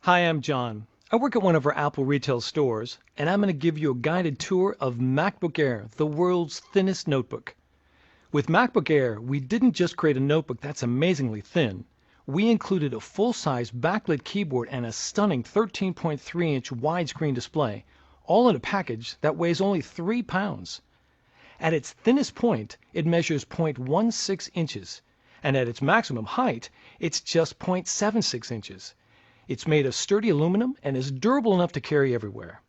Hi, I'm John. I work at one of our Apple retail stores, and I'm going to give you a guided tour of MacBook Air, the world's thinnest notebook. With MacBook Air, we didn't just create a notebook that's amazingly thin. We included a full-size backlit keyboard and a stunning 13.3-inch widescreen display, all in a package that weighs only 3 pounds. At its thinnest point, it measures 0.16 inches, and at its maximum height, it's just 0.76 inches. It's made of sturdy aluminum and is durable enough to carry everywhere.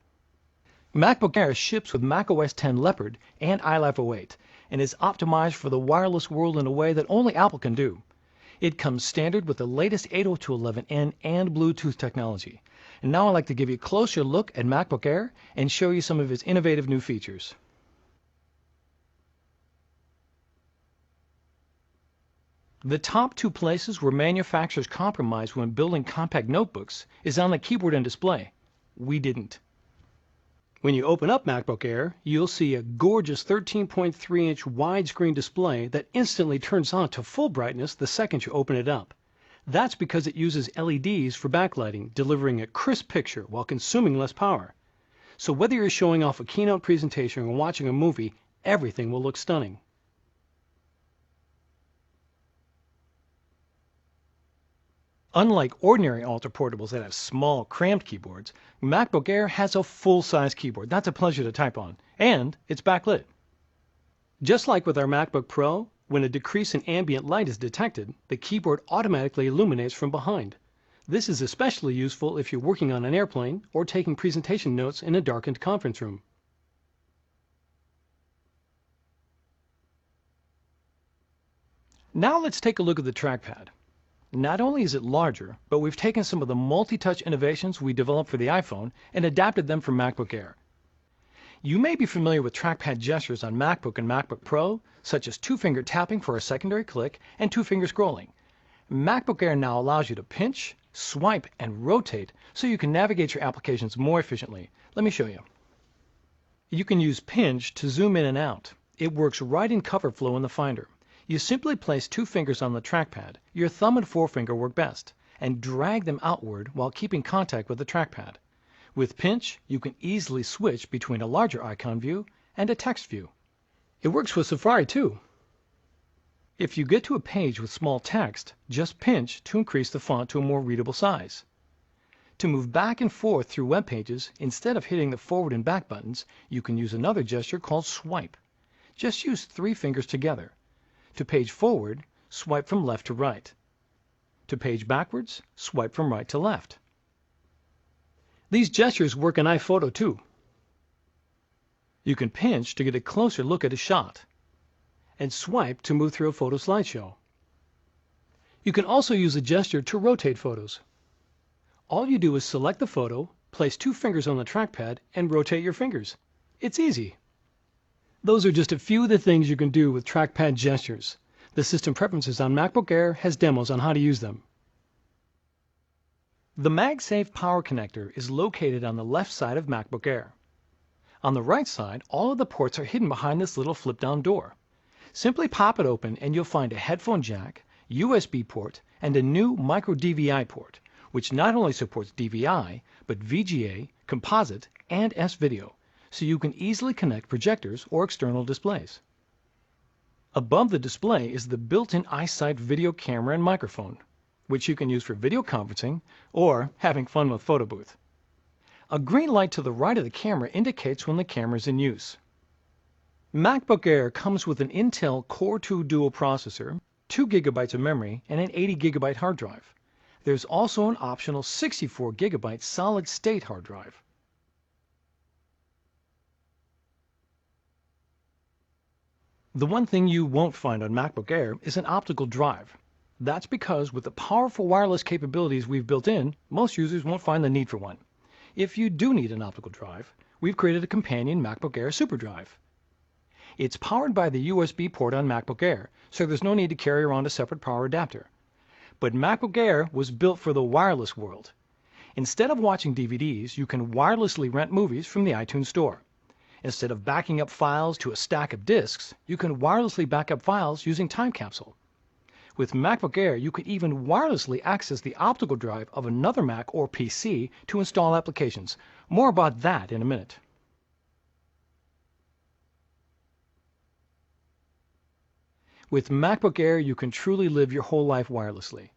MacBook Air ships with macOS 10 Leopard and iLife 08 and is optimized for the wireless world in a way that only Apple can do. It comes standard with the latest 802.11n and Bluetooth technology. And now I'd like to give you a closer look at MacBook Air and show you some of its innovative new features. The top two places where manufacturers compromise when building compact notebooks is on the keyboard and display. We didn't. When you open up MacBook Air, you'll see a gorgeous 13.3-inch widescreen display that instantly turns on to full brightness the second you open it up. That's because it uses LEDs for backlighting, delivering a crisp picture while consuming less power. So whether you're showing off a keynote presentation or watching a movie, everything will look stunning. Unlike ordinary Ultra portables that have small, cramped keyboards, MacBook Air has a full-size keyboard. That's a pleasure to type on. And it's backlit. Just like with our MacBook Pro, when a decrease in ambient light is detected, the keyboard automatically illuminates from behind. This is especially useful if you're working on an airplane or taking presentation notes in a darkened conference room. Now let's take a look at the trackpad. Not only is it larger, but we've taken some of the multi-touch innovations we developed for the iPhone and adapted them for MacBook Air. You may be familiar with trackpad gestures on MacBook and MacBook Pro, such as two-finger tapping for a secondary click and two-finger scrolling. MacBook Air now allows you to pinch, swipe, and rotate so you can navigate your applications more efficiently. Let me show you. You can use pinch to zoom in and out. It works right in cover flow in the Finder. You simply place two fingers on the trackpad, your thumb and forefinger work best, and drag them outward while keeping contact with the trackpad. With pinch, you can easily switch between a larger icon view and a text view. It works with Safari too. If you get to a page with small text, just pinch to increase the font to a more readable size. To move back and forth through web pages, instead of hitting the forward and back buttons, you can use another gesture called swipe. Just use 3 fingers together. To page forward, swipe from left to right. To page backwards, swipe from right to left. These gestures work in iPhoto too. You can pinch to get a closer look at a shot, and swipe to move through a photo slideshow. You can also use a gesture to rotate photos. All you do is select the photo, place 2 fingers on the trackpad, and rotate your fingers. It's easy. Those are just a few of the things you can do with trackpad gestures. The System Preferences on MacBook Air has demos on how to use them. The MagSafe power connector is located on the left side of MacBook Air. On the right side, all of the ports are hidden behind this little flip-down door. Simply pop it open and you'll find a headphone jack, USB port, and a new micro DVI port, which not only supports DVI, but VGA, composite, and S-video, so you can easily connect projectors or external displays. Above the display is the built-in iSight video camera and microphone, which you can use for video conferencing or having fun with photo booth. A green light to the right of the camera indicates when the camera is in use. MacBook Air comes with an Intel Core 2 dual processor, 2 GB of memory, and an 80 GB hard drive. There's also an optional 64 GB solid-state hard drive. The one thing you won't find on MacBook Air is an optical drive. That's because with the powerful wireless capabilities we've built in, most users won't find the need for one. If you do need an optical drive, we've created a companion MacBook Air SuperDrive. It's powered by the USB port on MacBook Air, so there's no need to carry around a separate power adapter. But MacBook Air was built for the wireless world. Instead of watching DVDs, you can wirelessly rent movies from the iTunes Store. Instead of backing up files to a stack of disks, you can wirelessly back up files using Time Capsule. With MacBook Air, you can even wirelessly access the optical drive of another Mac or PC to install applications. More about that in a minute. With MacBook Air, you can truly live your whole life wirelessly.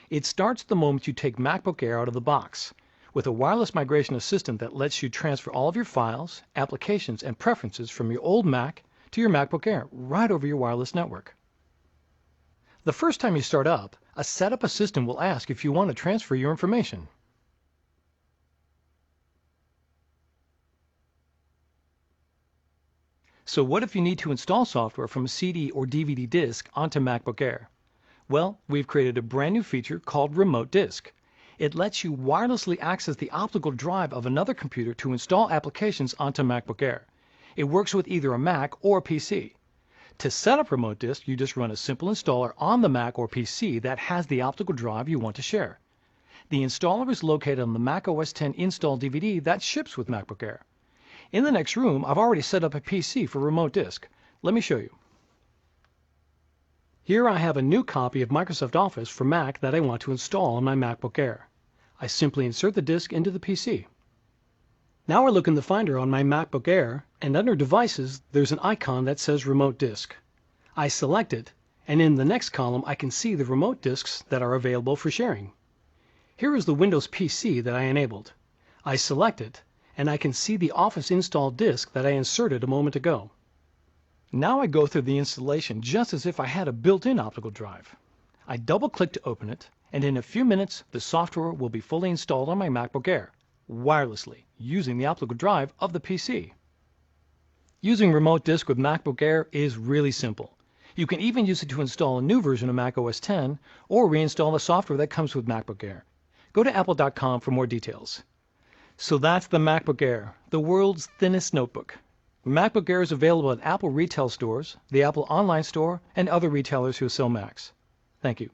It starts the moment you take MacBook Air out of the box, with a wireless migration assistant that lets you transfer all of your files, applications, and preferences from your old Mac to your MacBook Air right over your wireless network. The first time you start up, a setup assistant will ask if you want to transfer your information. So what if you need to install software from a CD or DVD disk onto MacBook Air? Well, we've created a brand new feature called Remote Disk. It lets you wirelessly access the optical drive of another computer to install applications onto MacBook Air. It works with either a Mac or a PC. To set up Remote Disk, you just run a simple installer on the Mac or PC that has the optical drive you want to share. The installer is located on the Mac OS X install DVD that ships with MacBook Air. In the next room, I've already set up a PC for Remote Disk. Let me show you. Here I have a new copy of Microsoft Office for Mac that I want to install on my MacBook Air. I simply insert the disk into the PC. Now I look in the Finder on my MacBook Air, and under Devices, there's an icon that says Remote Disk. I select it, and in the next column I can see the remote disks that are available for sharing. Here is the Windows PC that I enabled. I select it, and I can see the Office installed disk that I inserted a moment ago. Now I go through the installation just as if I had a built-in optical drive. I double-click to open it, and in a few minutes the software will be fully installed on my MacBook Air, wirelessly, using the optical drive of the PC. Using Remote Disk with MacBook Air is really simple. You can even use it to install a new version of Mac OS X or reinstall the software that comes with MacBook Air. Go to apple.com for more details. So that's the MacBook Air, the world's thinnest notebook. MacBook Air is available at Apple retail stores, the Apple Online Store, and other retailers who sell Macs. Thank you.